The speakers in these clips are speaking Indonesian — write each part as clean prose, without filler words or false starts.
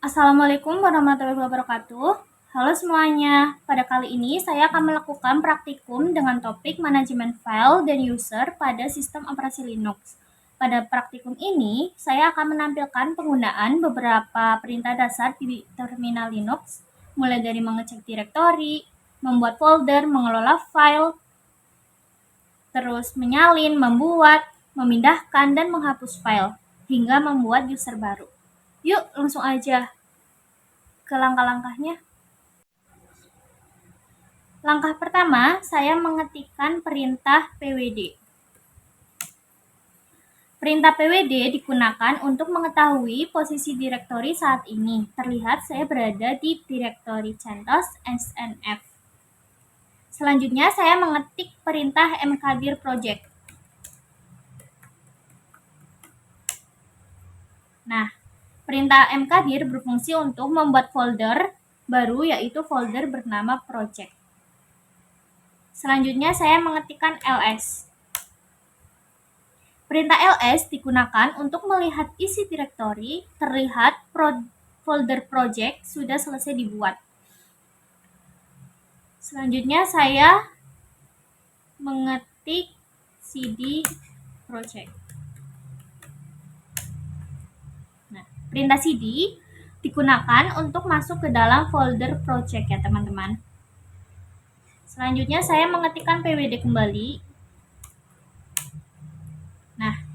Assalamualaikum warahmatullahi wabarakatuh. Halo semuanya, pada kali ini saya akan melakukan praktikum dengan topik manajemen file dan user pada sistem operasi Linux. Pada praktikum ini, saya akan menampilkan penggunaan beberapa perintah dasar di terminal Linux, mulai dari mengecek direktori, membuat folder, mengelola file, terus menyalin, membuat, memindahkan, dan menghapus file, hingga membuat user baru. Yuk, langsung aja ke langkah-langkahnya. Langkah pertama, saya mengetikkan perintah pwd. Perintah pwd digunakan untuk mengetahui posisi direktori saat ini. Terlihat saya berada di direktori CentOS SNF. Selanjutnya, saya mengetik perintah mkdir project. Nah, perintah mkdir berfungsi untuk membuat folder baru, yaitu folder bernama project. Selanjutnya, saya mengetikkan ls. Perintah ls digunakan untuk melihat isi direktori, terlihat folder project sudah selesai dibuat. Selanjutnya saya mengetik cd project. Nah, perintah cd digunakan untuk masuk ke dalam folder project ya teman-teman. Selanjutnya saya mengetikkan pwd kembali. Nah,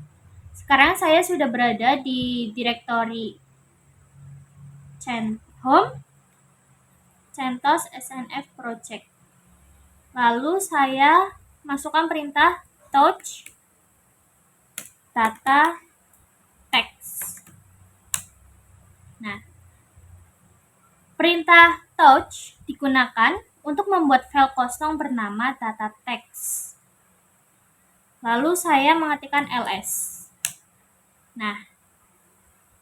sekarang saya sudah berada di direktori home CentOS SNF project. Lalu saya masukkan perintah touch data text. Nah, perintah touch digunakan untuk membuat file kosong bernama data text. Lalu saya mengetikkan ls. Nah,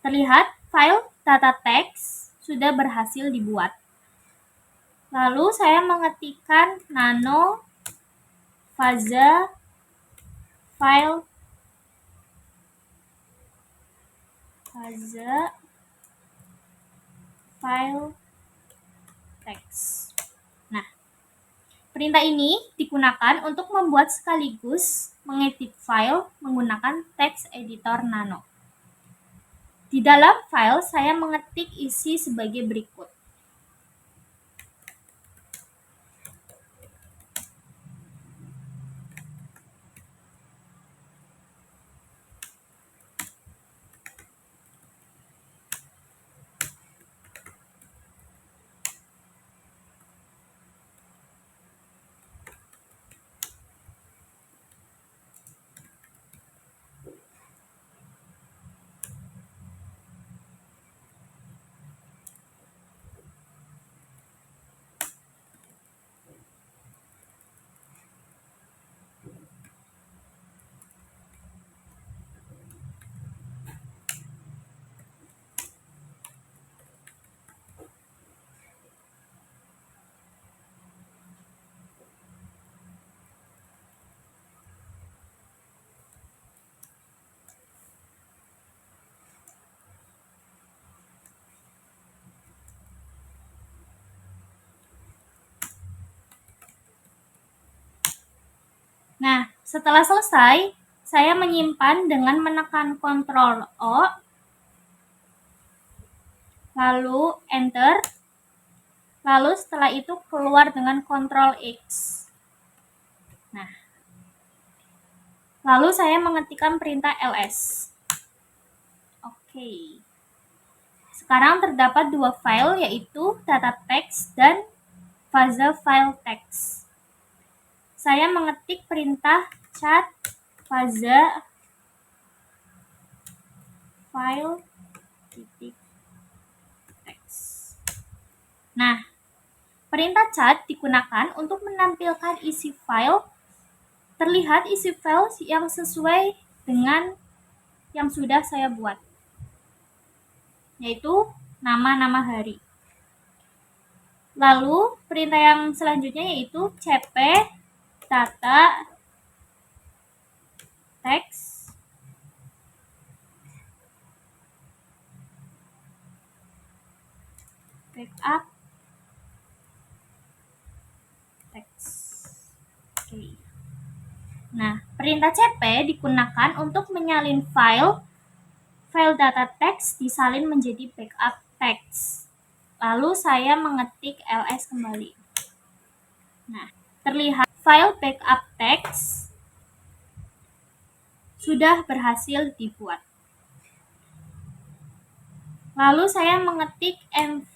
terlihat file data text sudah berhasil dibuat. Lalu saya mengetikkan nano faza file text. Nah, perintah ini digunakan untuk membuat sekaligus mengedit file menggunakan text editor nano. Di dalam file saya mengetik isi sebagai berikut. Nah, setelah selesai, saya menyimpan dengan menekan Ctrl O, lalu Enter, lalu setelah itu keluar dengan Ctrl X. Nah, lalu saya mengetikkan perintah ls. Oke. Sekarang terdapat dua file, yaitu data text dan faza file text. Saya mengetik perintah cat faza file text. Nah, perintah cat digunakan untuk menampilkan isi file. Terlihat isi file yang sesuai dengan yang sudah saya buat, yaitu nama-nama hari. Lalu perintah yang selanjutnya yaitu cp data text backup text. Oke. Nah, perintah cp digunakan untuk menyalin file data teks disalin menjadi backup text. Lalu saya mengetik ls kembali. Nah, terlihat file backup text sudah berhasil dibuat. Lalu saya mengetik mv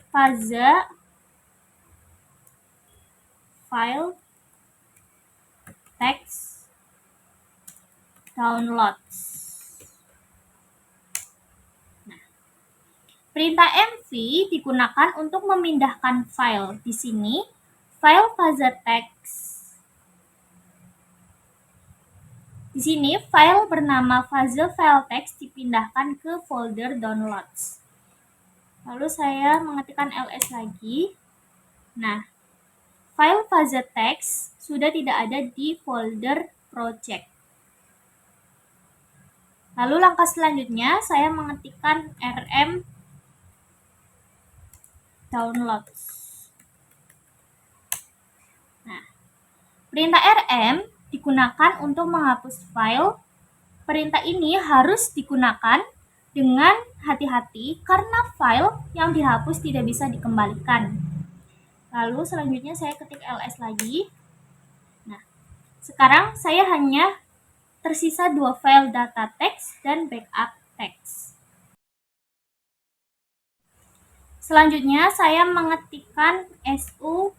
faza file text downloads. Nah, perintah mv digunakan untuk memindahkan file. Di sini file faza text. Di sini file bernama faza file text dipindahkan ke folder downloads. Lalu saya mengetikkan ls lagi. Nah, file faza text sudah tidak ada di folder project. Lalu langkah selanjutnya saya mengetikkan rm downloads. Nah, perintah rm digunakan untuk menghapus file. Perintah ini harus digunakan dengan hati-hati karena file yang dihapus tidak bisa dikembalikan. Lalu selanjutnya saya ketik ls lagi. Nah, sekarang saya hanya tersisa 2 file data text dan backup text. Selanjutnya saya mengetikkan su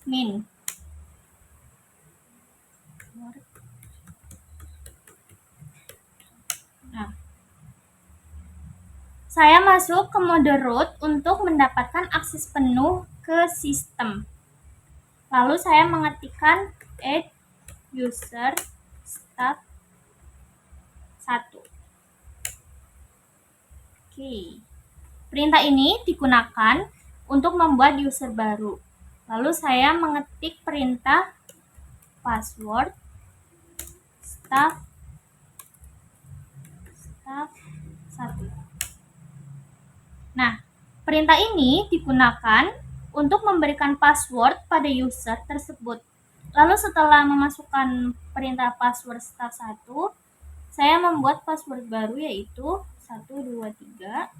min. Nah, saya masuk ke mode root untuk mendapatkan akses penuh ke sistem. Lalu saya mengetikkan add user start 1. Oke. Perintah ini digunakan untuk membuat user baru. Lalu saya mengetik perintah password staff 1. Nah, perintah ini digunakan untuk memberikan password pada user tersebut. Lalu setelah memasukkan perintah password staff 1, saya membuat password baru yaitu 123.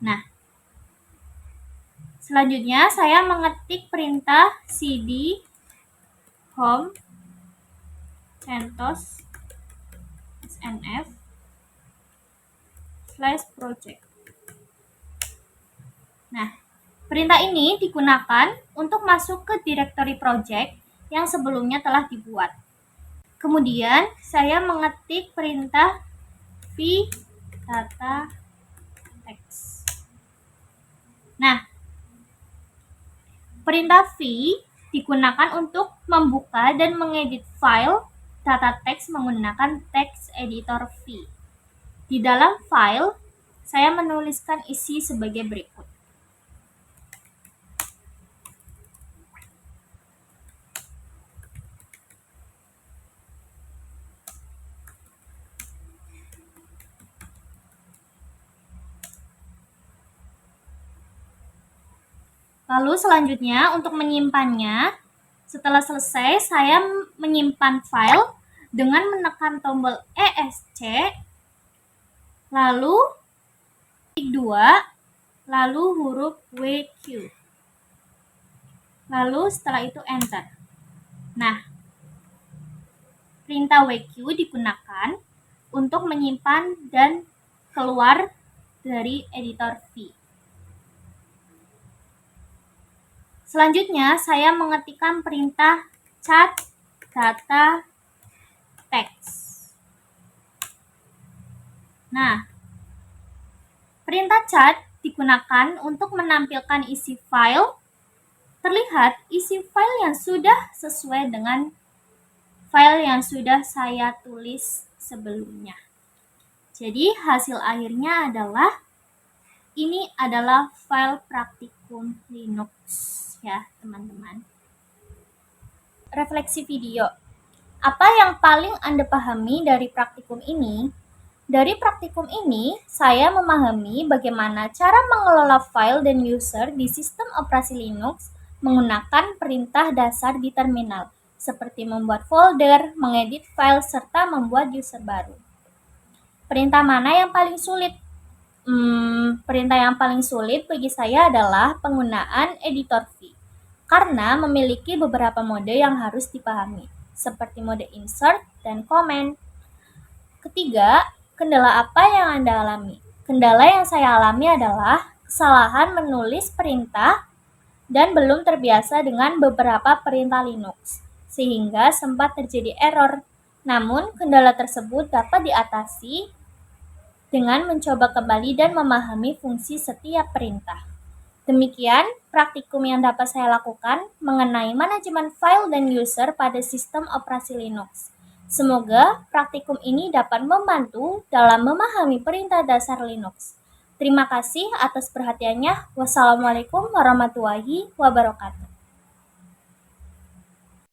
Nah, selanjutnya saya mengetik perintah cd home centos snf /project. Nah, perintah ini digunakan untuk masuk ke direktori project yang sebelumnya telah dibuat. Kemudian saya mengetik perintah v data text. Nah, perintah v digunakan untuk membuka dan mengedit file data text menggunakan text editor v. Di dalam file, saya menuliskan isi sebagai berikut. Lalu selanjutnya untuk menyimpannya, setelah selesai saya menyimpan file dengan menekan tombol ESC, lalu titik 2, lalu huruf WQ. Lalu setelah itu enter. Nah, perintah WQ digunakan untuk menyimpan dan keluar dari editor V. Selanjutnya, saya mengetikkan perintah cat data text. Nah, perintah cat digunakan untuk menampilkan isi file. Terlihat isi file yang sudah sesuai dengan file yang sudah saya tulis sebelumnya. Jadi, hasil akhirnya adalah ini adalah file praktikum Linux ya, teman-teman. Refleksi video. Apa yang paling Anda pahami dari praktikum ini? Dari praktikum ini, saya memahami bagaimana cara mengelola file dan user di sistem operasi Linux menggunakan perintah dasar di terminal, seperti membuat folder, mengedit file, serta membuat user baru. Perintah mana yang paling sulit? Perintah yang paling sulit bagi saya adalah penggunaan editor V, karena memiliki beberapa mode yang harus dipahami, seperti mode insert dan comment. Ketiga, kendala apa yang Anda alami? Kendala yang saya alami adalah kesalahan menulis perintah dan belum terbiasa dengan beberapa perintah Linux, sehingga sempat terjadi error. Namun, kendala tersebut dapat diatasi dengan mencoba kembali dan memahami fungsi setiap perintah. Demikian praktikum yang dapat saya lakukan mengenai manajemen file dan user pada sistem operasi Linux. Semoga praktikum ini dapat membantu dalam memahami perintah dasar Linux. Terima kasih atas perhatiannya. Wassalamualaikum warahmatullahi wabarakatuh.